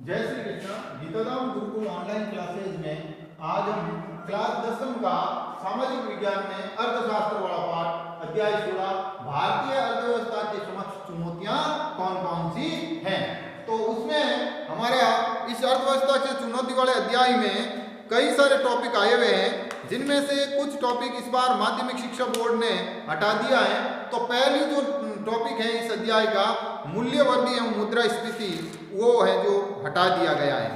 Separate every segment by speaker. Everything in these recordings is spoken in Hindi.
Speaker 1: जय श्री कृष्ण। गीताधाम गुरुकुल ऑनलाइन क्लासेज में आज हम क्लास 10वीं का सामाजिक विज्ञान में अर्थशास्त्र वाला पाठ अध्याय 16 भारतीय अर्थव्यवस्था के समक्ष चुनौतियां कौन कौन सी हैं। तो उसमें हमारा इस अर्थव्यवस्था के चुनौती वाले अध्याय में कई सारे टॉपिक आए हुए हैं, जिनमें से कुछ टॉपिक इस बार माध्यमिक शिक्षा बोर्ड ने हटा दिया है। तो पहली जो टॉपिक है इस अध्याय का मूल्यवर्धी एवं मुद्रास्फीति, वो है जो हटा दिया गया है।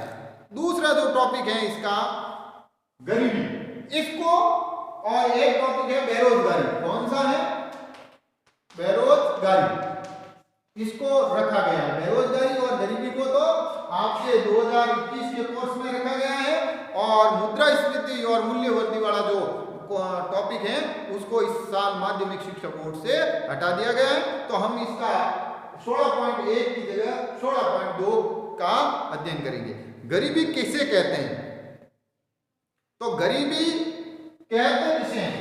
Speaker 1: दूसरा जो टॉपिक है इसका गरीबी, इसको, और एक टॉपिक है बेरोजगारी। कौन सा है? बेरोजगारी, इसको रखा गया है। बेरोजगारी और गरीबी को तो आपके 2021 के कोर्स में रखा गया है, और मुद्रास्फीति और मूल्यवर्धी वाला जो टॉपिक है उसको इस साल माध्यमिक शिक्षा बोर्ड से हटा दिया गया है। तो हम इसका 16.1 की जगह 16.2 का अध्ययन करेंगे। गरीबी किसे कहते हैं? तो गरीबी कहते किसे हैं?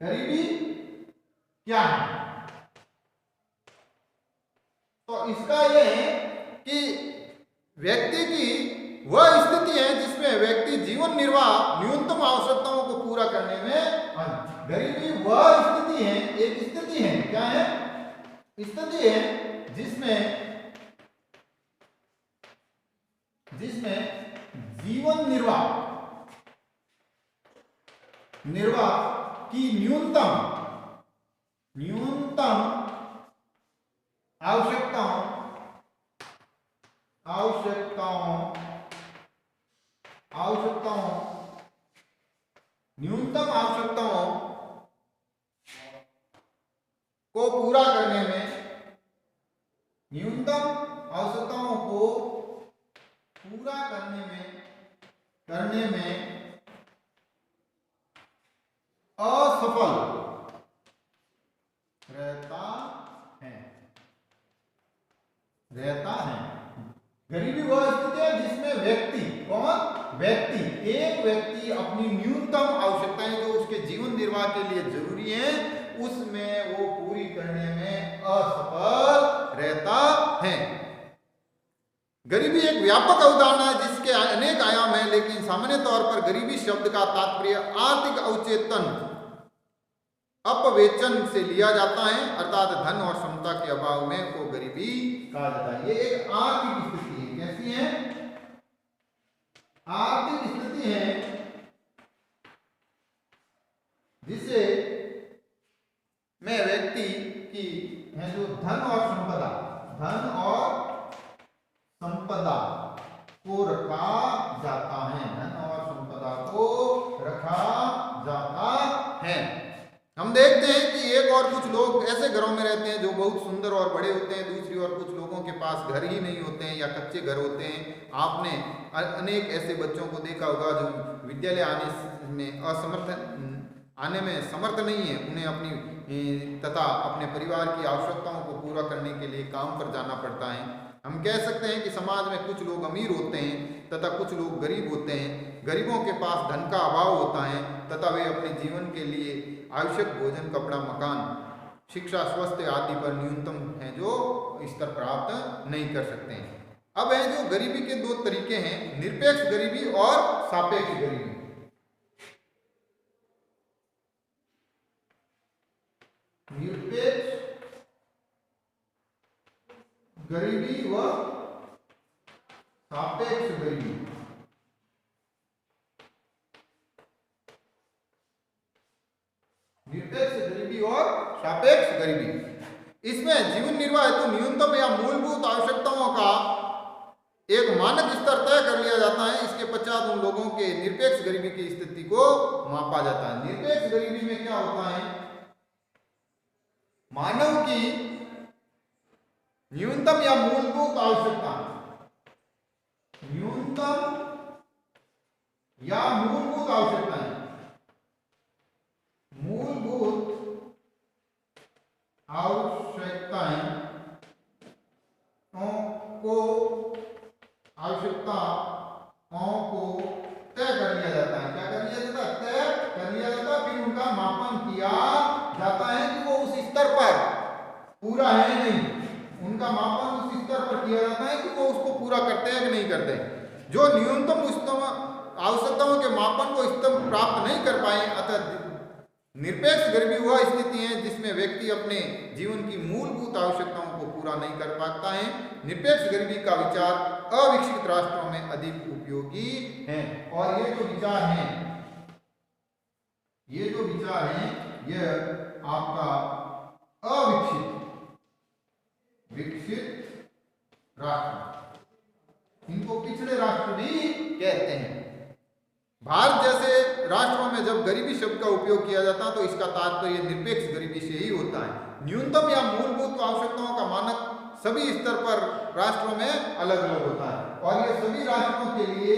Speaker 1: गरीबी क्या है? तो इसका यह है कि व्यक्ति की वह स्थिति है जिसमें व्यक्ति जीवन निर्वाह न्यूनतम आवश्यकताओं को पूरा करने में, गरीबी वह स्थिति है, एक स्थिति है, क्या है? स्थिति है जिसमें जीवन निर्वाह की न्यूनतम आवश्यकताओं को पूरा करने में, असफल रहता है। गरीबी वह स्थिति है जिसमें एक व्यक्ति अपनी न्यूनतम आवश्यकताएं जो उसके जीवन निर्वाह के लिए जरूरी हैं, उसमें वो पूरी करने में असफल रहता है। गरीबी एक व्यापक अवधारणा है जिसके अनेक आयाम हैं, लेकिन सामान्य तौर पर गरीबी शब्द का तात्पर्य आर्थिक अवचेतन अपवेचन से लिया जाता है, अर्थात धन और क्षमता के अभाव में को गरीबी कहा जाता है। ये एक आर्थिक स्थिति है। कैसी है? आर्थिक स्थिति है जिसे में व्यक्ति की है जो धन और संपदा को रखा जाता है। हम देखते हैं कि एक और कुछ लोग ऐसे घरों में रहते हैं जो बहुत सुंदर और बड़े होते हैं, दूसरी ओर कुछ लोगों के पास घर ही नहीं होते हैं या कच्चे घर होते हैं। आपने अनेक ऐसे बच्चों को देखा होगा जो विद्यालय आने में समर्थ नहीं है, उन्हें अपनी तथा अपने परिवार की आवश्यकताओं को पूरा करने के लिए काम पर जाना पड़ता है। हम कह सकते हैं कि समाज में कुछ लोग अमीर होते हैं तथा कुछ लोग गरीब होते हैं। गरीबों के पास धन का अभाव होता है तथा वे अपने जीवन के लिए आवश्यक भोजन, कपड़ा, मकान, शिक्षा, स्वास्थ्य आदि पर न्यूनतम है जो स्तर प्राप्त नहीं कर सकते हैं। अब है जो गरीबी के दो तरीके हैं, निरपेक्ष गरीबी और सापेक्ष गरीबी। निरपेक्ष गरीबी व सापेक्ष गरीबी। निरपेक्ष गरीबी और सापेक्ष गरीबी, इसमें जीवन निर्वाह हेतु न्यूनतम या मूलभूत आवश्यकताओं का एक मानक स्तर तय कर लिया जाता है। इसके पश्चात उन लोगों के निरपेक्ष गरीबी की स्थिति को मापा जाता है। निरपेक्ष गरीबी में क्या होता है? मानव की न्यूनतम या मूलभूत आवश्यकता, आवश्यकताओं को तय कर लिया जाता है। क्या कर लिया जाता है? तय कर लिया जाता है। फिर उनका मापन किया जाता है कि वो उस स्तर पर पूरा है नहीं, उनका मापन उस स्तर पर पर किया जाता है कि वो उसको पूरा करते हैं कि नहीं करते हैं। जो न्यूनतम उच्चतम आवश्यकताओं के मापन को इष्टतम प्राप्त नहीं कर पाए, अतः निरपेक्ष गरीबी वह स्थिति है जिसमें व्यक्ति अपने जीवन की मूलभूत आवश्यकताओं को पूरा नहीं कर पाता है। निरपेक्ष गरीबी का विचार अविकसित राष्ट्रों में अधिक उपयोगी है। और ये जो विचार है, यह आपका विकसित राष्ट्र, इनको पिछड़े राष्ट्र भी कहते हैं। भारत जैसे राष्ट्रों में जब गरीबी शब्द का उपयोग किया जाता है तो इसका तात्पर्य निरपेक्ष गरीबी से ही होता है। न्यूनतम या मूलभूत आवश्यकताओं का मानक सभी स्तर पर राष्ट्रों में अलग अलग होता है और ये सभी राष्ट्रों के लिए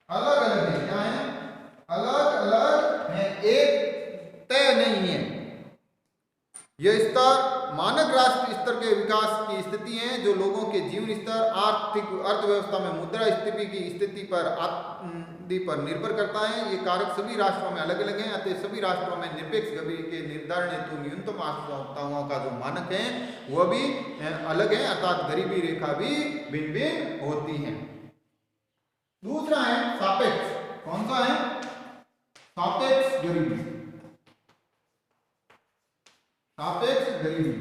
Speaker 1: अलग अलग है। क्या है? अलग अलग है, एक तय नहीं है। यह स्तर मानक राष्ट्र स्तर के विकास की स्थिति है जो लोगों के जीवन स्तर, आर्थिक अर्थव्यवस्था में मुद्रा स्थिति की स्थिति पर आदि पर निर्भर करता है। ये कारक सभी राष्ट्रों में अलग अलग हैं, अतः सभी राष्ट्रों में निरपेक्ष गरीबी के निर्धारण हेतु न्यूनतम आवश्यकताओं का जो मानक है वह भी अलग है, अर्थात गरीबी रेखा भी भिन्न भिन्न होती है। दूसरा है सापेक्ष। कौन सा है? सापेक्ष गरीबी। सापेक्ष गरीबी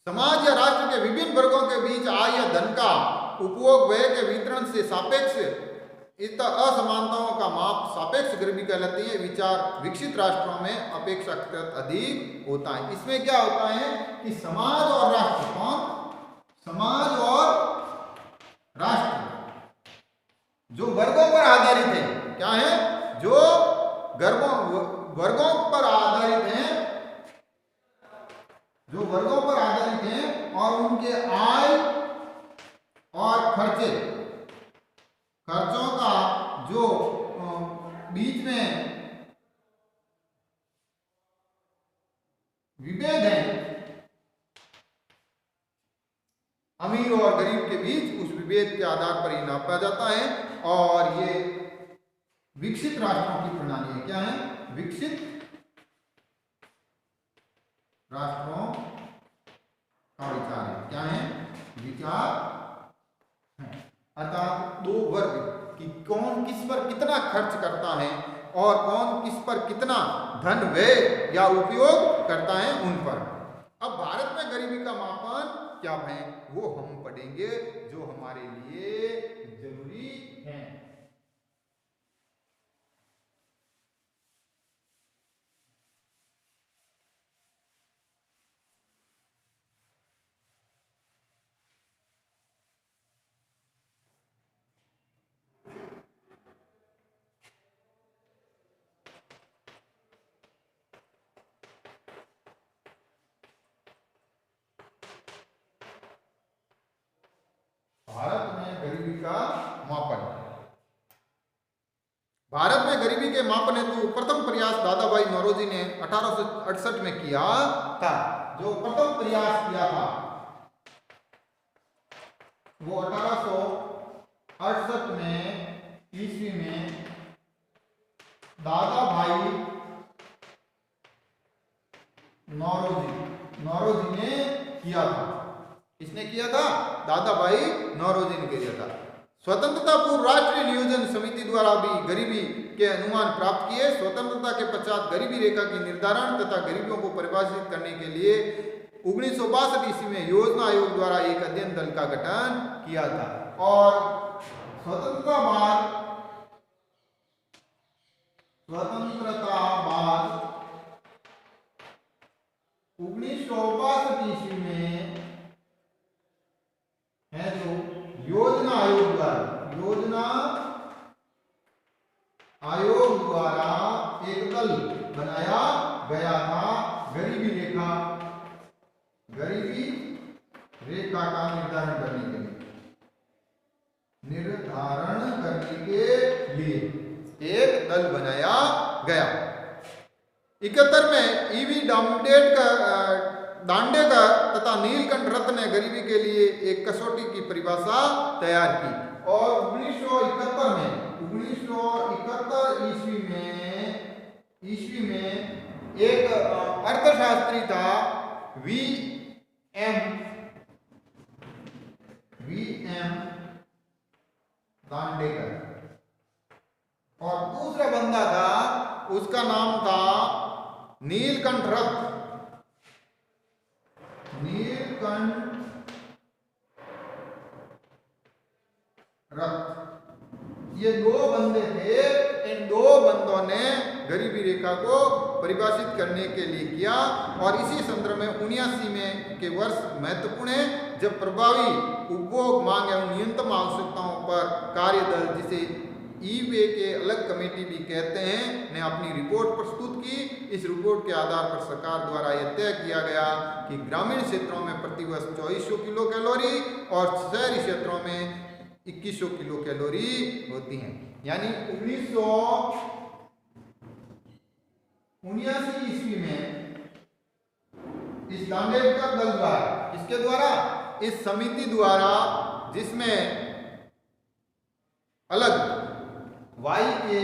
Speaker 1: समाज या राष्ट्र के विभिन्न वर्गों के बीच आय या धन का उपभोग व्यय के वितरण से सापेक्ष इस असमानताओं का माप सापेक्ष गरीबी कहलाती है। विचार विकसित राष्ट्रों में अपेक्षाकृत अधिक होता है। इसमें क्या होता है कि समाज और राष्ट्र, कौन? समाज और राष्ट्र जो वर्गों पर आधारित है, क्या है? जो वर्गों पर आधारित हैं, जो वर्गों पर आधारित हैं और उनके आय और खर्चों का जो बीच में विभेद है, अमीर और गरीब के बीच, उस विभेद के आधार पर ही नापा जाता है। और ये विकसित राष्ट्रों की प्रणाली है। क्या है? विकसित राष्ट्रों का विचार है। क्या है? विचार है, अर्थात दो वर्ग कि कौन किस पर कितना खर्च करता है और कौन किस पर कितना धन व्यय या उपयोग करता है, उन पर। अब भारत में गरीबी का मापन क्या है वो हम पढ़ेंगे, जो हमारे लिए जरूरी है। भारत में गरीबी का मापन। भारत में गरीबी के मापन हेतु प्रथम प्रयास दादा भाई नौरोजी ने 1868 में किया था। जो प्रथम प्रयास किया था वो 1868 में ईस्वी में दादा भाई नौरोजी ने किया था। किसने किया था? दादा भाई नौरोजी ने किया था। स्वतंत्रता पूर्व राष्ट्रीय नियोजन समिति द्वारा भी गरीबी के अनुमान प्राप्त किए। स्वतंत्रता के पश्चात गरीबी रेखा की निर्धारण तथा गरीबियों को परिभाषित करने के लिए 1962 ईस्वी में योजना आयोग द्वारा एक अध्ययन दल का गठन किया था। और स्वतंत्रता बाद 1962 ईस्वी में है जो योजना आयोग द्वारा एक दल बनाया गया था गरीबी रेखा का निर्धारण करने के लिए एक दल बनाया गया। 71 में ईवी दांडेकर तथा नीलकंठ रत्न ने गरीबी के लिए एक कसौटी की परिभाषा तैयार की। और 1971 अर्थशास्त्री था वी एम दांडेकर, और दूसरा बंदा था उसका नाम था नीलकंठ रथ। ये दो बंदे थे। इन दो बंदों ने गरीबी रेखा को परिभाषित करने के लिए किया, और इसी संदर्भ में 79 में के वर्ष महत्वपूर्ण है, जब प्रभावी उपभोग मांग एवं न्यूनतम आवश्यकताओं पर कार्यदल, जिसे ईवे के अलग कमेटी भी कहते हैं, ने अपनी रिपोर्ट प्रस्तुत की। इस रिपोर्ट के आधार पर सरकार द्वारा यह तय किया गया कि ग्रामीण क्षेत्रों में प्रतिवर्ष 2400 किलो कैलोरी और शहरी क्षेत्रों में 2100 किलो कैलोरी होती हैं। यानी 1979 ईस्वी में इस दांडेकर दल द्वारा, इसके द्वारा, इस समिति द्वारा, जिसमें अलग वाई के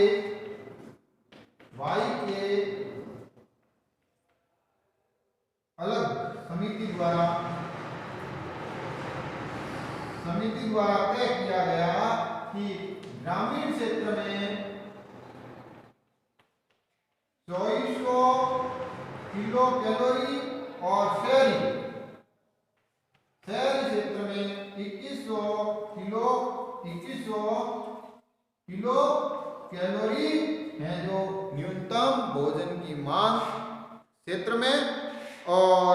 Speaker 1: अलग समिति द्वारा तय किया गया कि ग्रामीण क्षेत्र में 2400 किलो कैलोरी और शहरी क्षेत्र में 2100 किलो कैलोरी है, जो न्यूनतम भोजन की मांग क्षेत्र में। और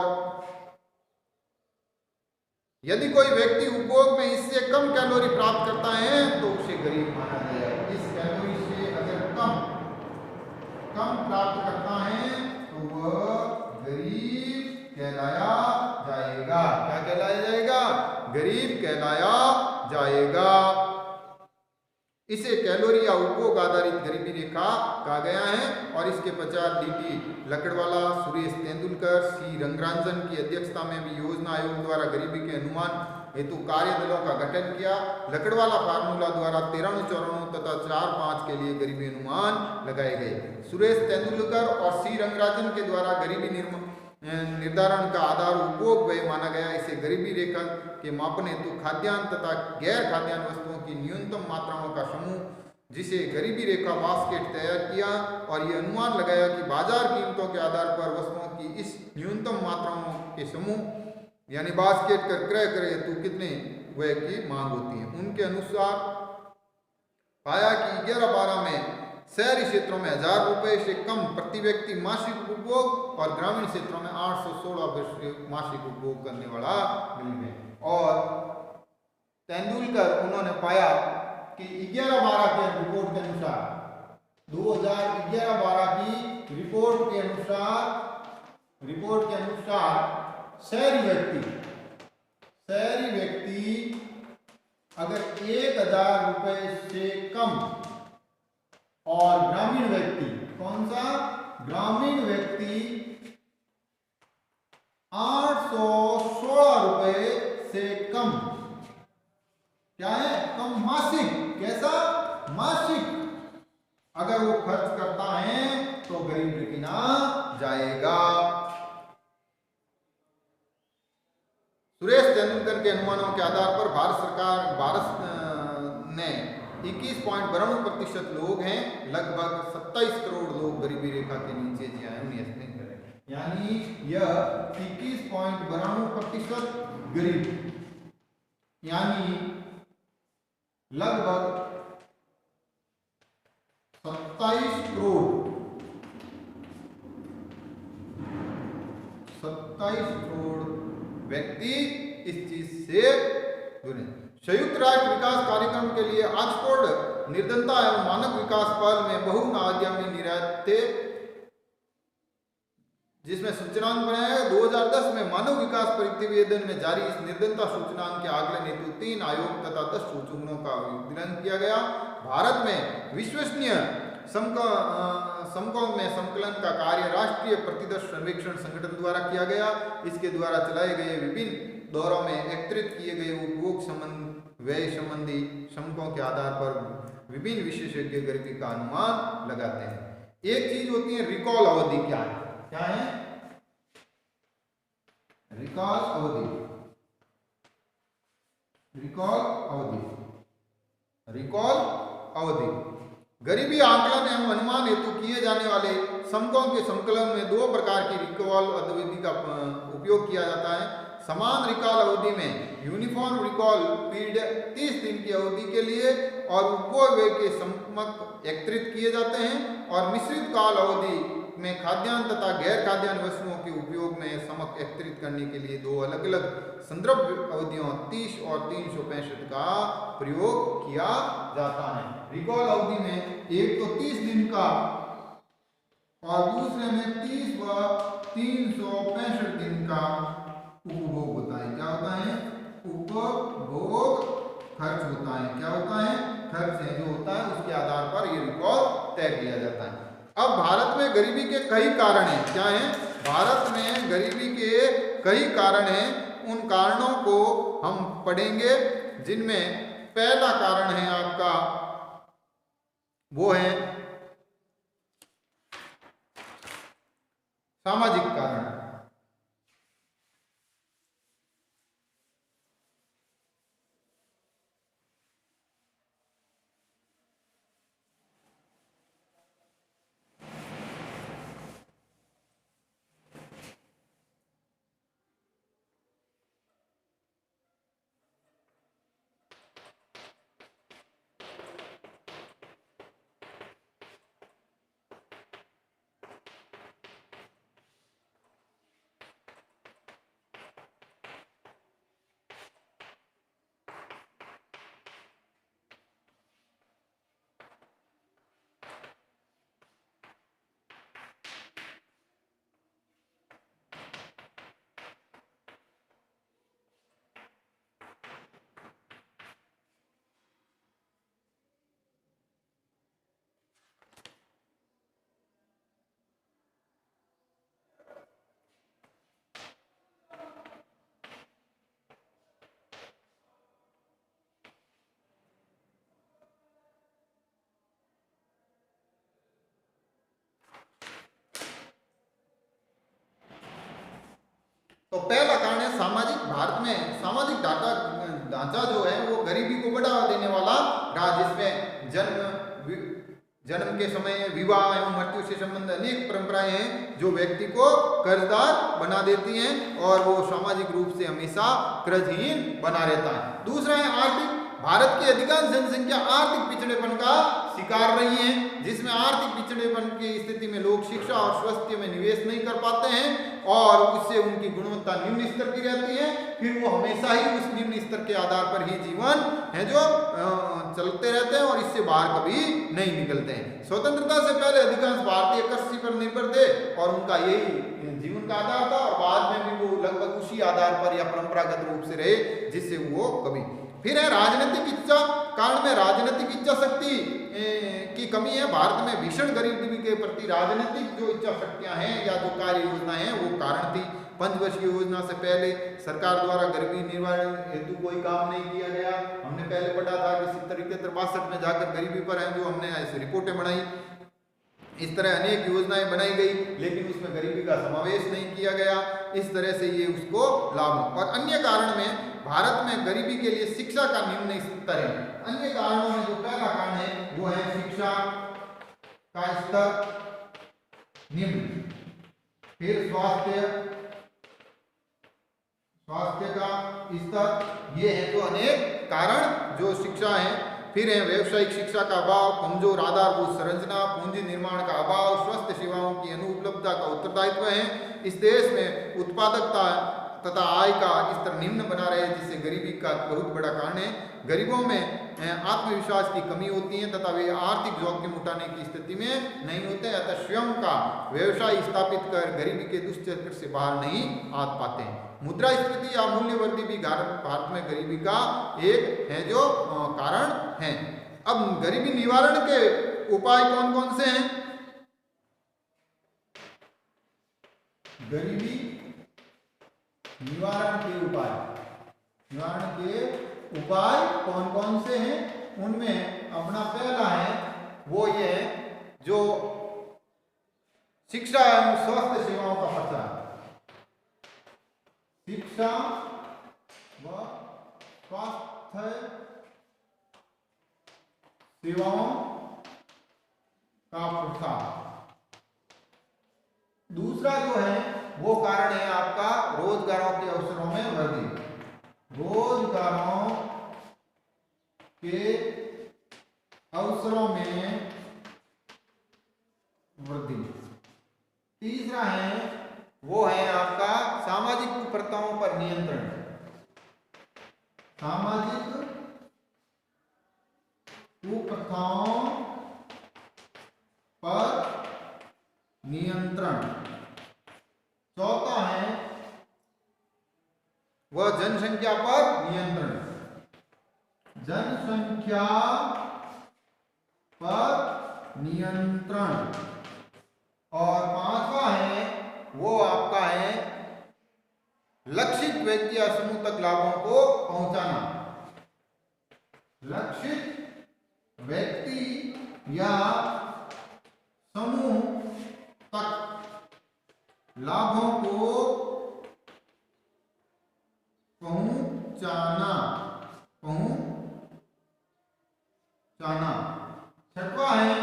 Speaker 1: यदि कोई व्यक्ति उपभोग में इससे कम कैलोरी प्राप्त करता है तो उसे गरीब माना जाएगा। इस कैलोरी से अगर कम प्राप्त करता है तो वह गरीब कहलाया जाएगा। क्या कहलाया जाएगा? गरीब कहलाया जाएगा। इसे कैलोरी या उपभोग आधारित गरीबी रेखा कहा गया है, और इसके पश्चात डीटी लकड़वाला, सुरेश तेंदुलकर, सी रंगराजन की अध्यक्षता में भी योजना आयोग द्वारा गरीबी के अनुमान हेतु कार्य दलों का गठन किया। लकड़वाला फार्मूला द्वारा 13, 94 तथा 4-5 के लिए गरीबी अनुमान लगाए गए। सुरेश तेंदुलकर और सी रंगराजन के द्वारा गरीबी निर्धारण का आधार उपभोग व्यय माना गया। इसे गरीबी रेखा के मापन हेतु खाद्यान्न तथा गैर खाद्यान्न वस्तुओं की न्यूनतम मात्राओं का समूह, जिसे गरीबी रेखा बास्केट तैयार किया, और ये अनुमान लगाया कि बाजार कीमतों के आधार पर वस्तुओं की इस न्यूनतम मात्राओं के समूह यानी बास्केट का क्रय हेतु कितने व्यय की मांग होती है। उनके अनुसार पाया कि 11-12 में शहरी क्षेत्रों में 1000 रुपये से कम प्रति व्यक्ति मासिक उपभोग, और ग्रामीण क्षेत्रों में 816 मासिक उपभोग करने वाला गरीब है। और तेंदुलकर उन्होंने पाया कि 11-12 के रिपोर्ट के अनुसार, 2011-12 की रिपोर्ट के अनुसार शहरी व्यक्ति अगर 1000 रुपये से कम, और ग्रामीण व्यक्ति, कौन सा? ग्रामीण व्यक्ति 816 रुपये से कम, क्या है? कम मासिक। कैसा? मासिक। अगर वो खर्च करता है तो गरीब गिना जाएगा। सुरेश तेंदुलकर के अनुमानों के आधार पर भारत ने 21.92% लोग हैं, लगभग 27 करोड़ लोग गरीबी रेखा के नीचे जी आए। यानी यह 21.92% गरीब, यानी लगभग 27 करोड़ व्यक्ति इस चीज से जुड़े। संयुक्त राष्ट्र विकास कार्यक्रम के लिए ऑक्सफोर्ड निर्धनता एवं मानव विकास पहल में बहुआयामी निर्यात थे, जिसमें सूचनांक बनाया 2010 में मानव विकास प्रतिवेदन में जारी इस निर्धनता सूचनांक के आकलन हेतु 3 आयोग तथा 10 सूचकों का विवरण किया गया। भारत में विश्वसनीय समकों में संकलन का कार्य राष्ट्रीय प्रतिदर्श सर्वेक्षण संगठन द्वारा किया गया। इसके द्वारा चलाए गए विभिन्न दौरों में एकत्रित किए गए उपभोग व्यय संबंधी समकों के आधार पर विभिन्न विशेषज्ञ गरीबी का अनुमान लगाते हैं। एक चीज होती है रिकॉल अवधि। क्या है? रिकॉल अवधि, रिकॉल अवधि, रिकॉल अवधि। गरीबी आकलन एवं अनुमान हेतु किए जाने वाले समकों के संकलन में दो प्रकार की रिकॉल अवधि का उपयोग किया जाता है। समान रिकॉल अवधि में यूनिफॉर्म रिकॉल पीरियड 30 दिन की अवधि के लिए और उपभोग के समक एकत्रित किए जाते हैं, और मिश्रित काल अवधि में खाद्यान्न तथा गैर खाद्यान्न वस्तुओं के उपयोग में समक एकत्रित करने के लिए दो अलग अलग संदर्भ अवधियों 30 और 365 का प्रयोग किया जाता है। रिकॉल अवधि में एक तो 30 दिन का और दूसरे में 30 व 365 दिन का उपभोग होता है। क्या होता है? उपभोग खर्च होता है। क्या होता है? खर्च है जो होता है उसके आधार पर ये रिकॉल तय किया जाता है। अब भारत में गरीबी के कई कारण हैं। क्या हैं? भारत में गरीबी के कई कारण हैं। उन कारणों को हम पढ़ेंगे, जिनमें पहला कारण है आपका, वो है सामाजिक कारण। तो पहला कारण है सामाजिक। भारत में सामाजिक ढांचा जो है वो गरीबी को बढ़ावा देने वाला रहा, जिसमें जन्म के समय विवाह एवं मृत्यु से संबंधित अनेक परंपराएं हैं जो व्यक्ति को कर्जदार बना देती हैं और वो सामाजिक रूप से हमेशा कर्जहीन बना रहता है। दूसरा है आर्थिक। भारत की अधिकांश जनसंख्या आर्थिक पिछड़ेपन का शिकार रही है, जिसमें आर्थिक पिछड़ेपन की स्थिति में लोग शिक्षा और स्वास्थ्य में निवेश नहीं कर पाते हैं और उससे उनकी गुणवत्ता निम्न स्तर की रहती है। फिर वो हमेशा ही उस निम्न स्तर के आधार पर ही जीवन है जो चलते रहते हैं और इससे बाहर कभी नहीं निकलते हैं। स्वतंत्रता से पहले अधिकांश भारतीय कृषि पर निर्भर थे और उनका यही जीवन का आधार था, और बाद में भी वो लगभग उसी आधार पर या परंपरागत रूप से रहे, जिससे वो कभी। फिर है राजनीतिक इच्छा। कारण में राजनीतिक इच्छा शक्ति की कमी है। भारत में भीषण गरीबी के प्रति राजनीतिक जो इच्छा शक्तियां हैं या जो कार्य योजनाएं हैं वो कारण थी। पंचवर्षीय योजना से पहले सरकार द्वारा गरीबी निवारण हेतु कोई काम नहीं किया गया। हमने पहले पढ़ा था कि 70-72 में जाकर गरीबी पर है जो हमने ऐसी रिपोर्टें बनाई। इस तरह अनेक योजनाएं बनाई गई, लेकिन उसमें गरीबी का समावेश नहीं किया गया। इस तरह से ये उसको लाभ। और अन्य कारण में भारत में गरीबी के लिए शिक्षा का निम्न स्तर है। अन्य कारणों में जो पहला कारण है वो है शिक्षा का स्तर निम्न। फिर स्वास्थ्य का स्तर, ये है तो अनेक कारण जो शिक्षा है। फिर है व्यावसायिक शिक्षा का अभाव, कमजोर आधारभूत संरचना, पूंजी निर्माण का अभाव, स्वास्थ्य सेवाओं की अनुपलब्धता का उत्तरदायित्व है। इस देश में उत्पादकता तथा आय का स्तर निम्न बना रहे, जिससे गरीबी का बहुत बड़ा कारण है। गरीबों में आत्मविश्वास की कमी होती है तथा वे आर्थिक जोखिम उठाने की स्थिति में नहीं होते, अतः स्वयं का व्यवसाय स्थापित कर गरीबी के दुष्चक्र से बाहर नहीं आ पाते हैं। मुद्रास्फीति या मूल्यवृद्धि भी भारत में गरीबी का एक है जो कारण है। अब गरीबी निवारण के उपाय कौन कौन से हैं? गरीबी निवारण के उपाय कौन कौन से हैं? उनमें अपना पहला है वो ये है जो शिक्षा एवं स्वास्थ्य सेवाओं का प्रचार। सेवाओं का प्रसार। दूसरा जो है वो कारण है आपका रोजगारों के अवसरों में वृद्धि। रोजगारों के अवसरों में वृद्धि। तीसरा है वो है आपका सामाजिक कुप्रथाओं पर नियंत्रण। सामाजिक कुप्रथाओं पर नियंत्रण। चौथा है वह जनसंख्या पर नियंत्रण। जनसंख्या पर नियंत्रण। और पांचवा है वो आपका है लक्षित व्यक्ति या समूह तक लाभों को पहुंचाना। लक्षित व्यक्ति या समूह तक लाभों को पहुंचाना। छठवां है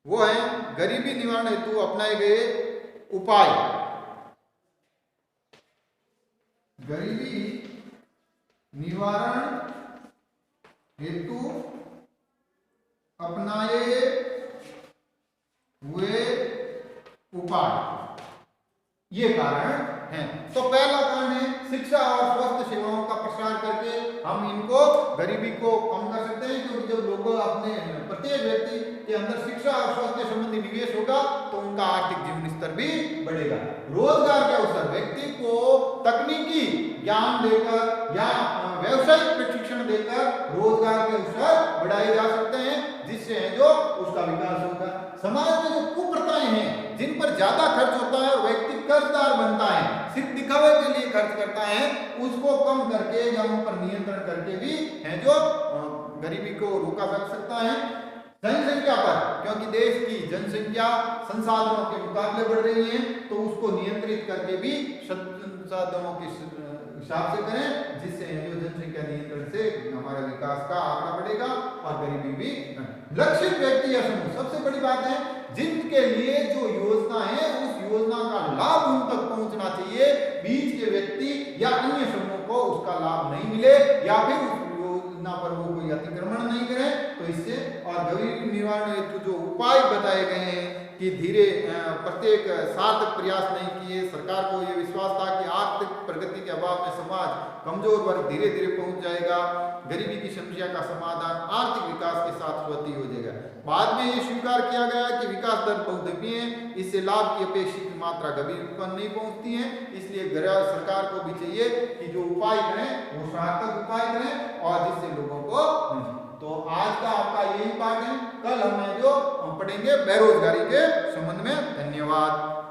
Speaker 1: वो है गरीबी निवारण हेतु अपनाए गए उपाय। गरीबी निवारण हेतु अपनाए हुए उपाय, ये कारण हैं। तो पहला कारण है शिक्षा और स्वास्थ्य सेवाओं का प्रसार करके हम इनको गरीबी को कम कर सकते हैं, क्योंकि जब लोग अपने प्रत्येक व्यक्ति के अंदर शिक्षा और स्वास्थ्य संबंधी निवेश होगा तो उनका आर्थिक जीवन स्तर भी बढ़ेगा। रोजगार के अवसर व्यक्ति को तकनीकी ज्ञान देकर या व्यवसायिक प्रशिक्षण देकर रोजगार के अवसर बढ़ाए जा सकते हैं, जिससे जो उसका विकास होगा। समाज में जो कुप्रथाएं हैं जिन पर ज्यादा खर्च होता है और व्यक्ति कर्जदार बनता है, सिर्फ दिखावे के लिए खर्च करता है, उसको कम करके या उन पर नियंत्रण करके भी है जो गरीबी को रोका जा सकता है। जनसंख्या पर, क्योंकि देश की जनसंख्या संसाधनों के मुकाबले बढ़ रही है, तो उसको नियंत्रित करके भी संसाधनों के हिसाब से करें, जिससे जो जनसंख्या नियंत्रण से हमारा विकास का आंकड़ा बढ़ेगा और गरीबी भी। लक्षित व्यक्ति या समूह सबसे बड़ी बात है, जिनके लिए जो योजना है उस योजना का लाभ उन तक पहुंचना चाहिए। बीच के व्यक्ति या अन्य समूह को उसका लाभ नहीं मिले या फिर उस योजना पर वो कोई अतिक्रमण नहीं करे, तो इससे और गरीबी निवारण हेतु जो उपाय बताए गए हैं कि धीरे प्रत्येक सार्थक प्रयास नहीं किए। सरकार को ये विश्वास था कि आर्थिक प्रगति के अभाव में समाज कमजोर वर्ग धीरे धीरे पहुंच जाएगा, गरीबी की समस्या का समाधान आर्थिक विकास के साथ स्वतः हो जाएगा। बाद में ये स्वीकार किया गया कि विकास दर बहुद्वीपीय है, इससे लाभ की अपेक्षित मात्रा कभी पर नहीं पहुंचती है। इसलिए सरकार को भी चाहिए कि जो उपाय करें वो सार्थक उपाय करें और जिससे लोगों को। तो आज का आपका यही पाठ है, कल हमें जो पढ़ेंगे बेरोजगारी के संबंध में। धन्यवाद।